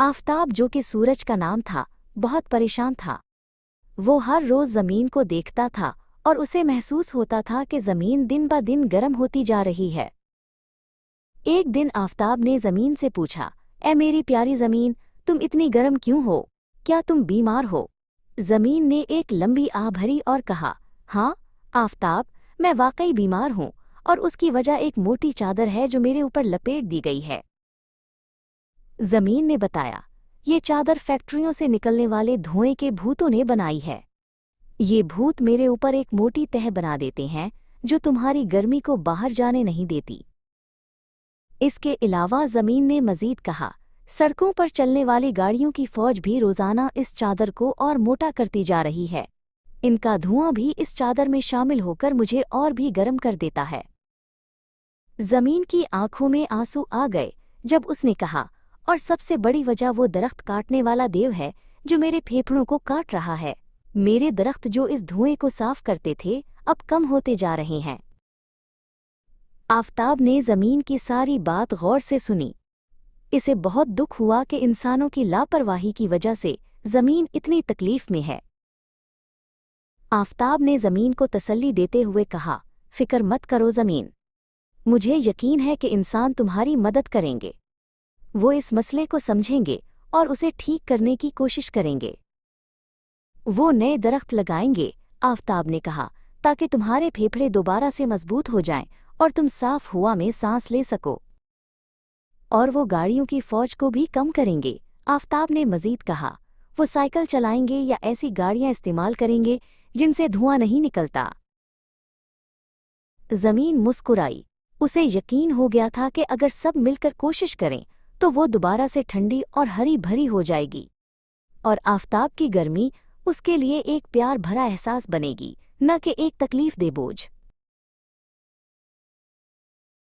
आफताब, जो कि सूरज का नाम था, बहुत परेशान था। वो हर रोज जमीन को देखता था और उसे महसूस होता था कि जमीन दिन ब दिन गर्म होती जा रही है। एक दिन आफताब ने जमीन से पूछा, ए मेरी प्यारी जमीन, तुम इतनी गर्म क्यों हो? क्या तुम बीमार हो? जमीन ने एक लंबी आह भरी और कहा, हाँ आफताब, मैं वाकई बीमार हूँ, और उसकी वजह एक मोटी चादर है जो मेरे ऊपर लपेट दी गई है। जमीन ने बताया, ये चादर फैक्ट्रियों से निकलने वाले धुएं के भूतों ने बनाई है। ये भूत मेरे ऊपर एक मोटी तह बना देते हैं जो तुम्हारी गर्मी को बाहर जाने नहीं देती। इसके अलावा जमीन ने मजीद कहा, सड़कों पर चलने वाली गाड़ियों की फौज भी रोजाना इस चादर को और मोटा करती जा रही है। इनका धुआं भी इस चादर में शामिल होकर मुझे और भी गर्म कर देता है। जमीन की आंखों में आंसू आ गए जब उसने कहा, और सबसे बड़ी वजह वो दरख्त काटने वाला देव है जो मेरे फेफड़ों को काट रहा है। मेरे दरख्त जो इस धुएं को साफ करते थे अब कम होते जा रहे हैं। आफताब ने जमीन की सारी बात गौर से सुनी। इसे बहुत दुख हुआ कि इंसानों की लापरवाही की वजह से जमीन इतनी तकलीफ में है। आफताब ने जमीन को तसल्ली देते हुए कहा, फिक्र मत करो जमीन, मुझे यकीन है कि इंसान तुम्हारी मदद करेंगे। वो इस मसले को समझेंगे और उसे ठीक करने की कोशिश करेंगे। वो नए दरख्त लगाएंगे, आफताब ने कहा, ताकि तुम्हारे फेफड़े दोबारा से मजबूत हो जाएं और तुम साफ हवा में सांस ले सको। और वो गाड़ियों की फौज को भी कम करेंगे, आफताब ने मजीद कहा। वो साइकिल चलाएंगे या ऐसी गाड़ियां इस्तेमाल करेंगे जिनसे धुआं नहीं निकलता। जमीन मुस्कुराई। उसे यकीन हो गया था कि अगर सब मिलकर कोशिश करें तो वो दोबारा से ठंडी और हरी भरी हो जाएगी, और आफताब की गर्मी उसके लिए एक प्यार भरा एहसास बनेगी, न कि एक तकलीफ दे बोझ।